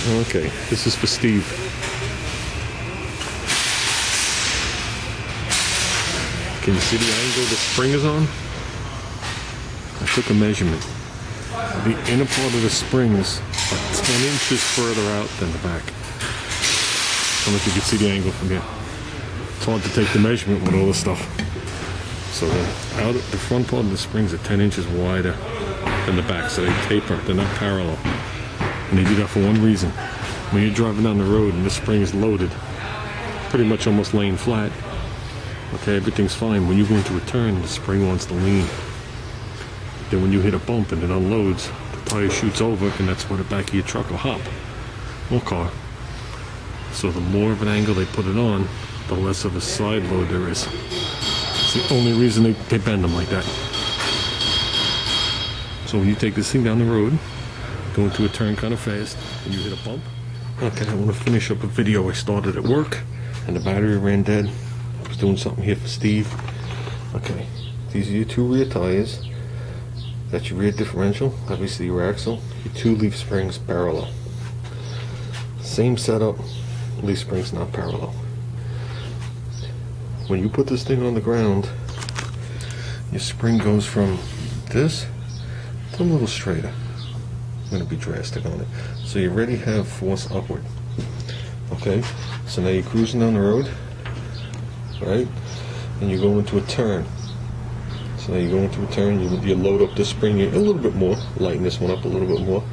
Okay, this is for Steve. Can you see the angle the spring is on? I took a measurement. The inner part of the springs are 10 inches further out than the back. I don't know if you can see the angle from here. It's hard to take the measurement with all this stuff. So the front part of the springs are 10 inches wider than the back, so they taper, they're not parallel. And they do that for one reason. When you're driving down the road and the spring is loaded, pretty much almost laying flat, okay, everything's fine. When you go into a turn, the spring wants to lean. Then when you hit a bump and it unloads, the tire shoots over, and that's where the back of your truck will hop, or car. So the more of an angle they put it on, the less of a side load there is. It's the only reason they bend them like that. So when you take this thing down the road, go into a turn kind of fast, and you hit a bump. Okay, I want to finish up a video I started at work, and the battery ran dead. I was doing something here for Steve. Okay, these are your two rear tires. That's your rear differential, obviously your axle, your two leaf springs parallel. Same setup, leaf springs not parallel. When you put this thing on the ground, your spring goes from this to a little straighter. I'm going to be drastic on it. So you already have force upward. Okay, so now you're cruising down the road, right? And you go into a turn. So now you go into a turn, you load up the spring a little bit more, lighten this one up a little bit more.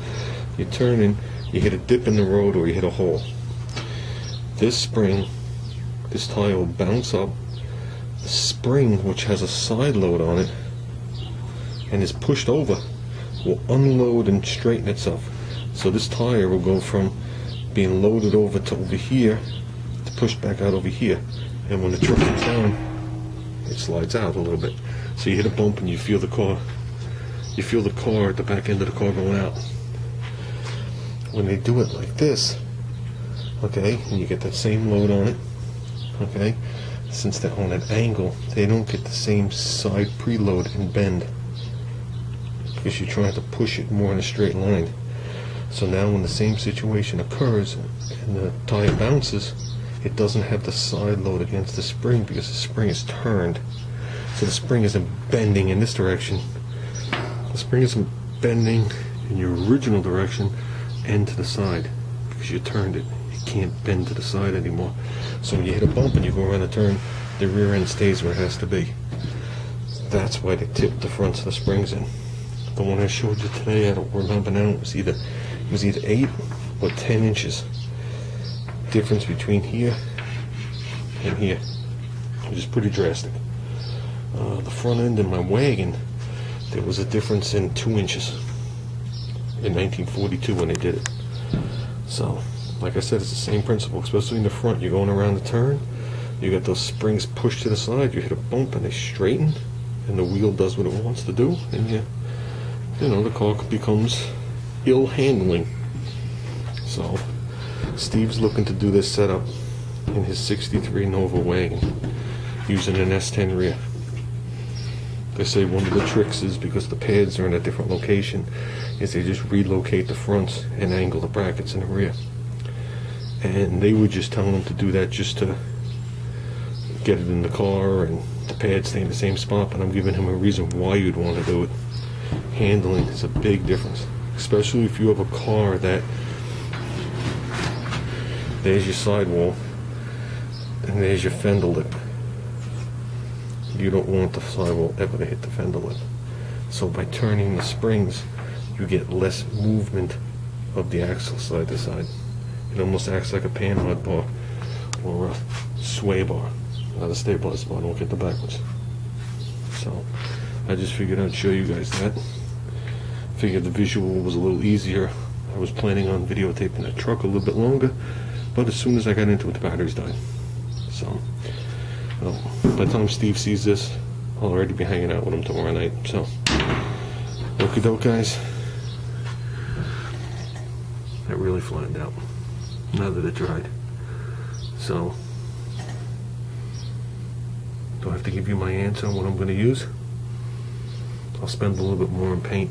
You turn in, you hit a dip in the road or you hit a hole. This spring, this tire will bounce up. The spring, which has a side load on it and is pushed over, will unload and straighten itself. So this tire will go from being loaded over to over here to push back out over here. And when the truck comes down, it slides out a little bit. So you hit a bump and you feel the car at the back end of the car going out. When they do it like this, okay, and you get that same load on it, okay, since they're on an angle, they don't get the same side preload and bend, because you're trying to push it more in a straight line. So now when the same situation occurs and the tire bounces, it doesn't have the side load against the spring because the spring is turned. So the spring isn't bending in this direction. The spring isn't bending in your original direction and to the side because you turned it. It can't bend to the side anymore. So when you hit a bump and you go around a turn, the rear end stays where it has to be. That's why they tip the fronts of the springs in. The one I showed you today, I don't remember now, it was either 8 or 10 inches difference between here and here, which is pretty drastic. The front end in my wagon, there was a difference in 2 inches in 1942 when they did it. So, like I said, it's the same principle, especially in the front. You're going around the turn, you got those springs pushed to the side, you hit a bump and they straighten, and the wheel does what it wants to do, and you know, the car becomes ill handling. So Steve's looking to do this setup in his 63 Nova wagon using an S10 rear. They say one of the tricks is, because the pads are in a different location, is they just relocate the fronts and angle the brackets in the rear. And they were just telling him to do that just to get it in the car and the pads stay in the same spot, but I'm giving him a reason why you'd want to do it. Handling is a big difference, especially if you have a car that there's your sidewall and there's your fender lip. You don't want the sidewall ever to hit the fender lip. So by turning the springs, you get less movement of the axle side to side. It almost acts like a panhard bar or a sway bar, not a stabilized bar. Don't get the backwards. So I just figured I'd show you guys that. Figured the visual was a little easier. I was planning on videotaping the truck a little bit longer, but as soon as I got into it, the batteries died. So, well, by the time Steve sees this, I'll already be hanging out with him tomorrow night. So, okie doke, guys. It really flattened out now that it dried. So, do I have to give you my answer on what I'm going to use? I'll spend a little bit more on paint.